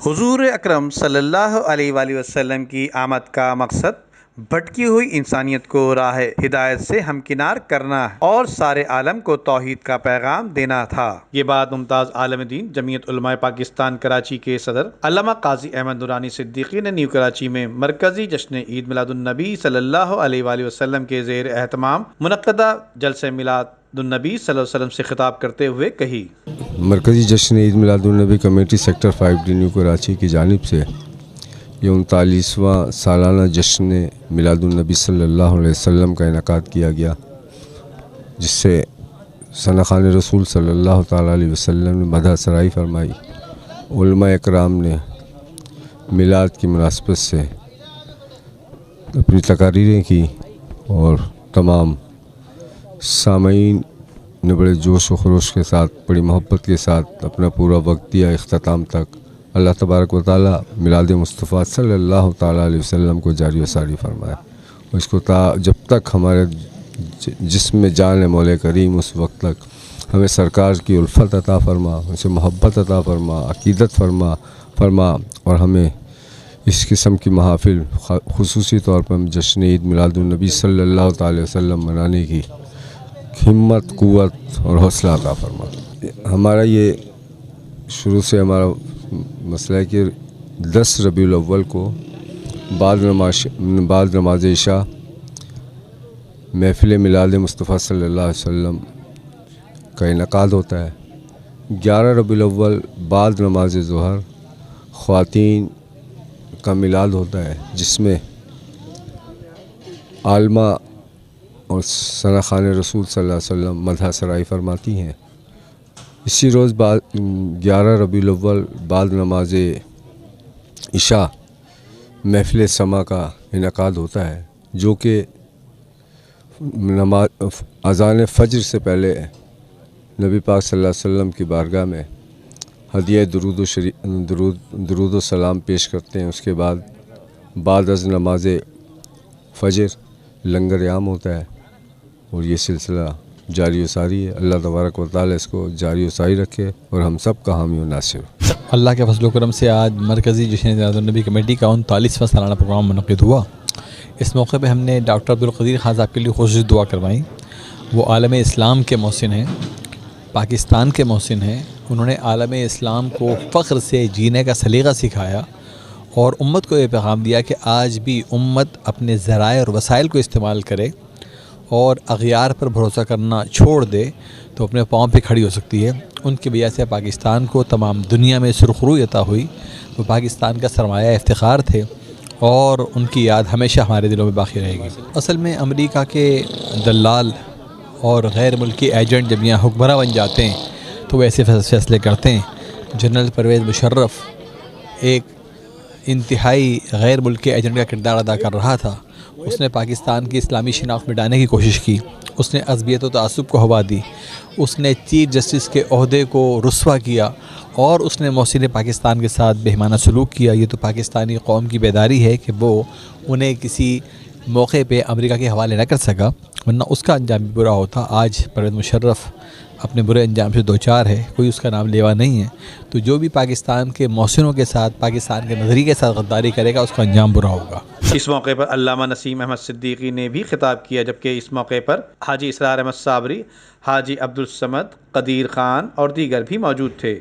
حضور اکرم صلی اللہ علیہ وآلہ وسلم کی آمد کا مقصد بھٹکی ہوئی انسانیت کو راہ ہدایت سے ہمکنار کرنا اور سارے عالم کو توحید کا پیغام دینا تھا۔ یہ بات ممتاز عالم دین جمعیت علماء پاکستان کراچی کے صدر علامہ قاضی احمد نورانی صدیقی نے نیو کراچی میں مرکزی جشن عید میلاد النبی صلی اللہ علیہ وآلہ وسلم کے زیر اہتمام منعقدہ جلسہ میلاد النبی صلی اللہ علیہ وسلم سے خطاب کرتے ہوئے کہی۔ مرکزی جشن عید میلاد النبی committee sector 5D new Karachi کی جانب سے یہ 39واں سالانہ جشن میلاد النبی صلی اللہ علیہ وسلم کا انعقاد کیا گیا، جس سے ثناءخوان رسول صلی اللہ تعالیٰ علیہ وسلم نے مدح سرائی فرمائی۔ علماء اکرام نے میلاد کی مناسبت سے اپنی تقاریریں کی اور تمام سامعین نے بڑے جوش و خروش کے ساتھ، بڑی محبت کے ساتھ اپنا پورا وقت دیا اختتام تک۔ اللہ تبارک و تعالیٰ میلاد مصطفیٰ صلی اللہ تعالیٰ علیہ وسلم کو جاری و ساری فرمائے، اور اس کو جب تک ہمارے جسم میں جان ہے مولا کریم، اس وقت تک ہمیں سرکار کی الفت عطا فرما، ان سے محبت عطا فرما، عقیدت فرما اور ہمیں اس قسم کی محافل خصوصی طور پر جشن عید میلاد النبی صلی اللہ تعالی وسلم منانے کی ہمت، قوت اور حوصلہ عطا فرما۔ ہمارا یہ شروع سے ہمارا مسئلہ ہے کہ 10 ربیع الاول کو بعد نماز عشاء محفل میلاد مصطفیٰ صلی اللہ علیہ وسلم کا انعقاد ہوتا ہے۔ 11 ربیع الاول بعد نماز ظہر خواتین کا میلاد ہوتا ہے، جس میں عالمہ اور ثناءخوان رسول صلی اللہ علیہ وسلم مدح سرائی فرماتی ہیں۔ اسی روز 11 ربیع الاول بعد نماز عشاء محفل سما کا انعقاد ہوتا ہے، جو کہ اذان فجر سے پہلے نبی پاک صلی اللہ علیہ وسلم کی بارگاہ میں ہدیہ درود و سلام پیش کرتے ہیں۔ اس کے بعد از نماز فجر لنگر عام ہوتا ہے، اور یہ سلسلہ جاری و ساری ہے۔ اللہ تبارک و تعالیٰ اس کو جاری و ساری رکھے اور ہم سب کا حامی و ناصر۔ اللہ کے فضل و کرم سے آج مرکزی جشن میلاد النبی کمیٹی کا 39واں سالانہ پروگرام منعقد ہوا۔ اس موقع پہ ہم نے ڈاکٹر عبدالقدیر خان صاحب کے لیے خصوصی دعا کروائی۔ وہ عالم اسلام کے محسن ہیں، پاکستان کے محسن ہیں۔ انہوں نے عالم اسلام کو فخر سے جینے کا سلیقہ سکھایا اور امت کو یہ پیغام دیا کہ آج بھی امت اپنے ذرائع اور وسائل کو استعمال کرے اور اغیار پر بھروسہ کرنا چھوڑ دے تو اپنے پاؤں پہ کھڑی ہو سکتی ہے۔ ان کی وجہ سے پاکستان کو تمام دنیا میں سرخروئی عطا ہوئی۔ وہ پاکستان کا سرمایہ افتخار تھے اور ان کی یاد ہمیشہ ہمارے دلوں میں باقی رہے گی۔ اصل میں امریکہ کے دلال اور غیر ملکی ایجنٹ جب یہاں حکمراں بن جاتے ہیں تو وہ ایسے فیصلے کرتے ہیں۔ جنرل پرویز مشرف ایک انتہائی غیر ملکی ایجنٹ کا کردار ادا کر رہا تھا۔ اس نے پاکستان کی اسلامی شناخت مٹانے کی کوشش کی، اس نے عصبیت و تعصب کو ہوا دی، اس نے چیف جسٹس کے عہدے کو رسوا کیا، اور اس نے محسن پاکستان کے ساتھ بہیمانہ سلوک کیا۔ یہ تو پاکستانی قوم کی بیداری ہے کہ وہ انہیں کسی موقع پہ امریکہ کے حوالے نہ کر سکا، ورنہ اس کا انجام بھی برا ہوتا۔ آج پرویز مشرف اپنے برے انجام سے دوچار ہے، کوئی اس کا نام لیوا نہیں ہے۔ تو جو بھی پاکستان کے محسنوں کے ساتھ، پاکستان کے نظریے کے ساتھ غداری کرے گا، اس کا انجام برا ہوگا۔ اس موقع پر علامہ نسیم احمد صدیقی نے بھی خطاب کیا، جبکہ اس موقع پر حاجی اسرار احمد صابری، حاجی عبدالصمد، قدیر خان اور دیگر بھی موجود تھے۔